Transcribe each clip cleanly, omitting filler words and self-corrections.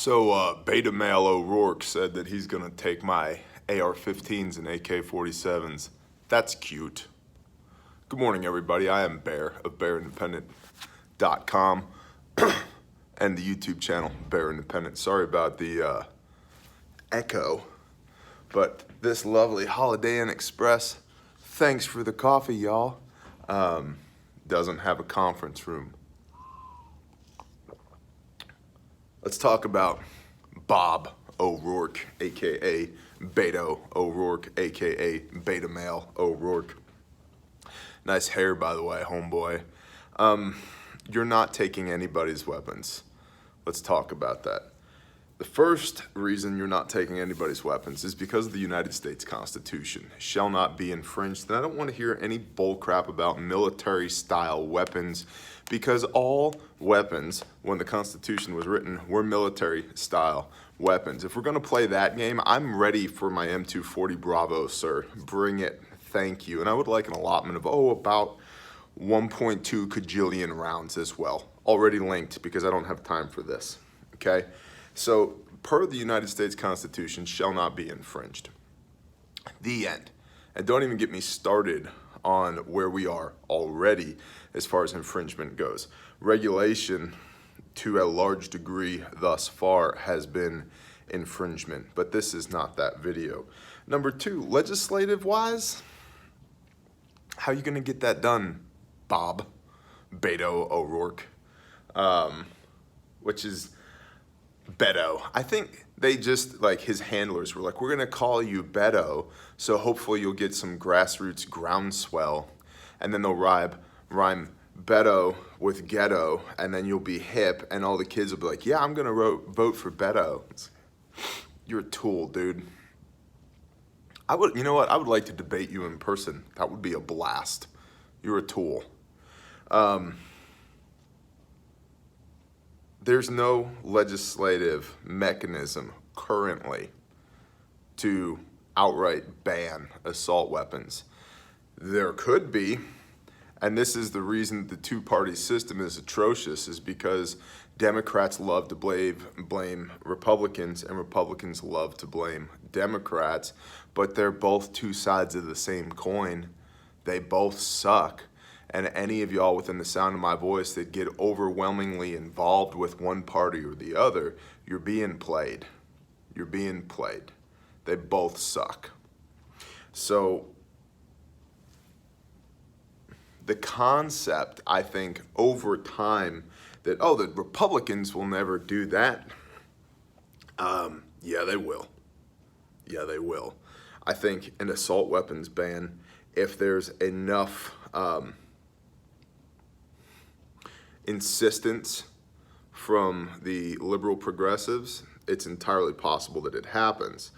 Beta male O'Rourke said that he's gonna take my AR-15s and AK-47s. That's cute. Good morning, everybody. I am Bear of BearIndependent.com and the YouTube channel Bear Independent. Sorry about the echo, but this lovely Holiday Inn Express, thanks for the coffee, y'all, doesn't have a conference room. Let's talk about Bob O'Rourke, aka Beto O'Rourke, aka Beta Male O'Rourke. Nice hair, by the way, homeboy. You're not taking anybody's weapons. Let's talk about that. The first reason you're not taking anybody's weapons is because of the United States Constitution. It shall not be infringed. And I don't want to hear any bullcrap about military-style weapons, because all weapons, when the Constitution was written, were military-style weapons. If we're going to play that game, I'm ready for my M240 Bravo, sir. Bring it. Thank you. And I would like an allotment of, about 1.2 kajillion rounds as well. Already linked, because I don't have time for this. Okay? So, per the United States Constitution, shall not be infringed. The end. And don't even get me started on where we are already as far as infringement goes. Regulation, to a large degree thus far, has been infringement, but this is not that video. Number two, legislative-wise, how are you going to get that done, Bob Beto O'Rourke? Which is Beto. I think they just, like, his handlers were like, we're going to call you Beto, so hopefully you'll get some grassroots groundswell, and then they'll rhyme Beto with ghetto, and then you'll be hip, and all the kids will be like, yeah, I'm going to vote for Beto. You're a tool, dude. You know what? I would like to debate you in person. That would be a blast. You're a tool. There's no legislative mechanism currently to outright ban assault weapons. There could be, and this is the reason the two-party system is atrocious, is because Democrats love to blame Republicans, and Republicans love to blame Democrats, but they're both two sides of the same coin. They both suck. And any of y'all within the sound of my voice that get overwhelmingly involved with one party or the other, you're being played. You're being played. They both suck. So the concept, I think, over time that, the Republicans will never do that. Yeah, they will. Yeah, they will. I think an assault weapons ban, if there's enough insistence from the liberal progressives, it's entirely possible that it happens,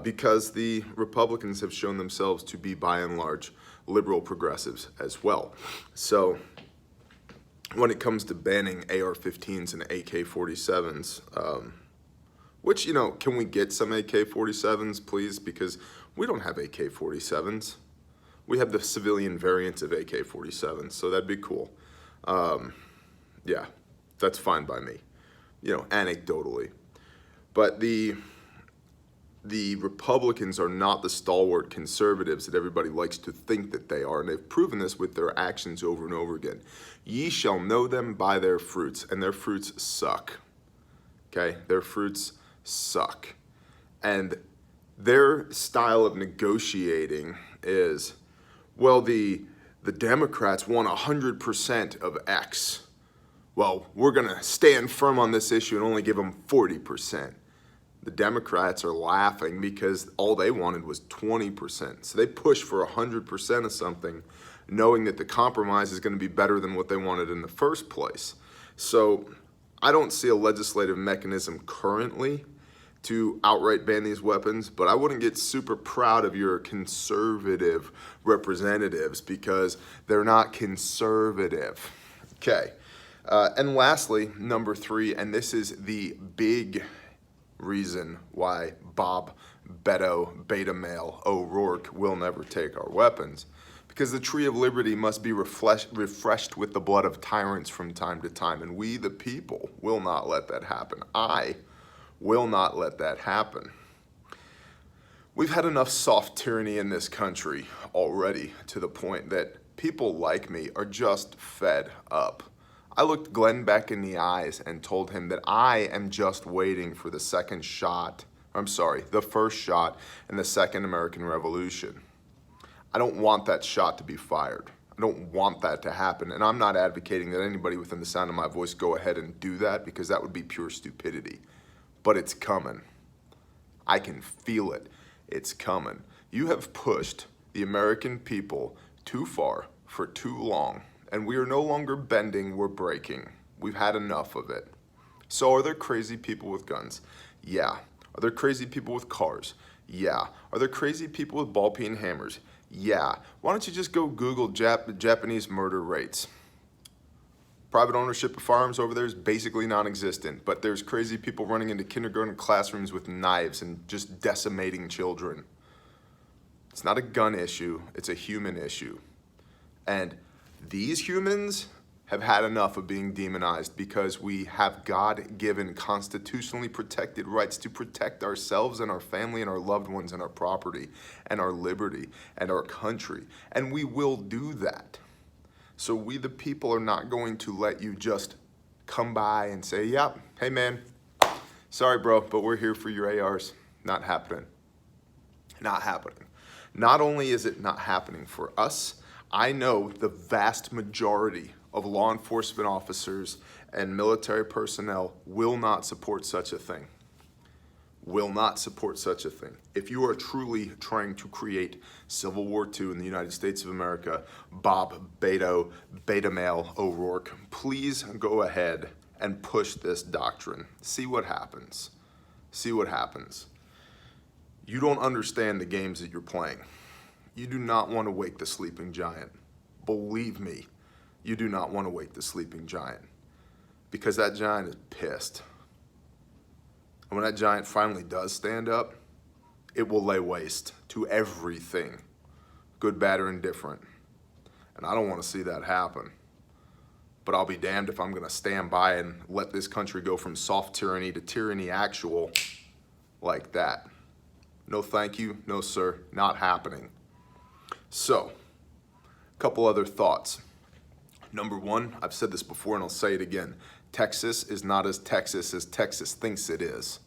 because the Republicans have shown themselves to be, by and large, liberal progressives as well. So when it comes to banning AR-15s and AK-47s, which, can we get some AK-47s, please? Because we don't have AK-47s. We have the civilian variants of AK-47s, so that'd be cool. Yeah, that's fine by me, anecdotally. But the Republicans are not the stalwart conservatives that everybody likes to think that they are, and they've proven this with their actions over and over again. Ye shall know them by their fruits, and their fruits suck. Okay? Their fruits suck. And their style of negotiating is, well, the Democrats want 100% of X. Well, we're going to stand firm on this issue and only give them 40%. The Democrats are laughing because all they wanted was 20%. So they push for 100% of something, knowing that the compromise is going to be better than what they wanted in the first place. So I don't see a legislative mechanism currently to outright ban these weapons, but I wouldn't get super proud of your conservative representatives because they're not conservative. Okay. And lastly, number three, and this is the big reason why Bob Beto Beta Male O'Rourke will never take our weapons, because the tree of liberty must be refreshed with the blood of tyrants from time to time, and we, the people, will not let that happen. I Will not let that happen. We've had enough soft tyranny in this country already to the point that people like me are just fed up. I looked Glenn Beck in the eyes and told him that I am just waiting for the first shot in the Second American Revolution. I don't want that shot to be fired. I don't want that to happen. And I'm not advocating that anybody within the sound of my voice go ahead and do that, because that would be pure stupidity. But it's coming. I can feel it. It's coming. You have pushed the American people too far for too long, and we are no longer bending, we're breaking. We've had enough of it. So are there crazy people with guns? Yeah. Are there crazy people with cars? Yeah. Are there crazy people with ball peen hammers? Yeah. Why don't you just go Google Japanese murder rates? Private ownership of firearms over there is basically non-existent, but there's crazy people running into kindergarten classrooms with knives and just decimating children. It's not a gun issue, it's a human issue. And these humans have had enough of being demonized, because we have God-given, constitutionally protected rights to protect ourselves and our family and our loved ones and our property and our liberty and our country. And we will do that. So we the people are not going to let you just come by and say, yep, hey man, sorry bro, but we're here for your ARs. Not happening. Not happening. Not only is it not happening for us, I know the vast majority of law enforcement officers and military personnel will not support such a thing. Will not support such a thing. If you are truly trying to create Civil War II in the United States of America, Bob, Beto, Beta Male, O'Rourke, please go ahead and push this doctrine. See what happens. See what happens. You don't understand the games that you're playing. You do not want to wake the sleeping giant. Believe me, you do not want to wake the sleeping giant, because that giant is pissed. And when that giant finally does stand up, it will lay waste to everything, good, bad, or indifferent. And I don't want to see that happen. But I'll be damned if I'm going to stand by and let this country go from soft tyranny to tyranny actual like that. No thank you, no sir, not happening. So, a couple other thoughts. Number one, I've said this before and I'll say it again. Texas is not as Texas thinks it is.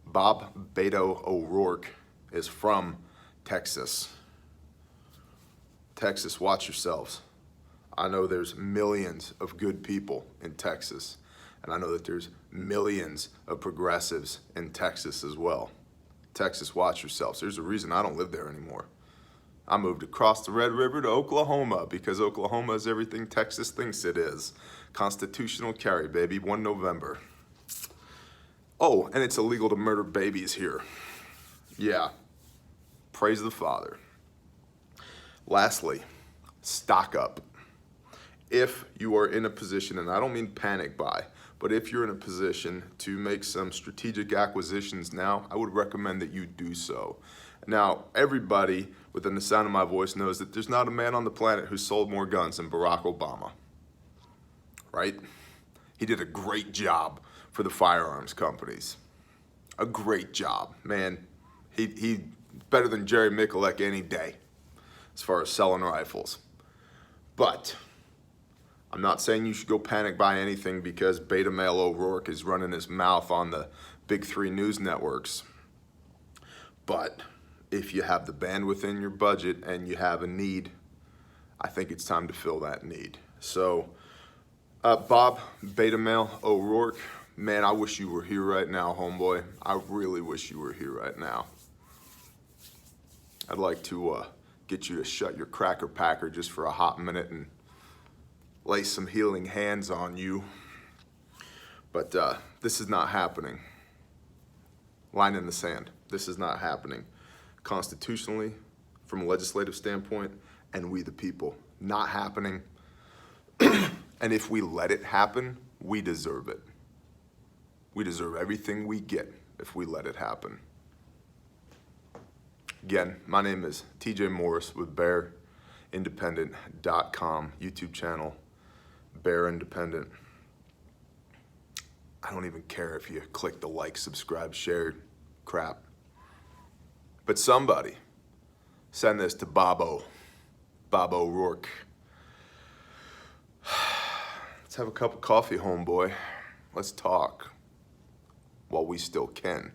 Bob Beto O'Rourke is from Texas. Texas, watch yourselves. I know there's millions of good people in Texas, and I know that there's millions of progressives in Texas as well. Texas, watch yourselves. There's a reason I don't live there anymore. I moved across the Red River to Oklahoma because Oklahoma is everything Texas thinks it is. Constitutional carry, baby, 1 November. Oh, and it's illegal to murder babies here. Yeah, praise the Father. Lastly, stock up. If you are in a position, and I don't mean panic buy, but if you're in a position to make some strategic acquisitions now, I would recommend that you do so. Now, everybody within the sound of my voice knows that there's not a man on the planet who sold more guns than Barack Obama, right? He did a great job for the firearms companies. A great job, man. He better than Jerry Mikulek any day as far as selling rifles. But I'm not saying you should go panic buy anything because Beta Male O'Rourke is running his mouth on the big 3 news networks. But if you have the bandwidth in your budget and you have a need, I think it's time to fill that need. So, Bob Beta Male O'Rourke, man, I wish you were here right now, homeboy. I really wish you were here right now. I'd like to get you to shut your cracker packer just for a hot minute and lay some healing hands on you. But this is not happening. Line in the sand. This is not happening. Constitutionally, from a legislative standpoint, and we the people. Not happening. And if we let it happen, we deserve it. We deserve everything we get if we let it happen. Again, my name is TJ Morris with BearIndependent.com, YouTube channel, Bear Independent. I don't even care if you click the like, subscribe, share crap. But somebody send this to Bob O'Rourke. Let's have a cup of coffee, homeboy. Let's talk while we still can.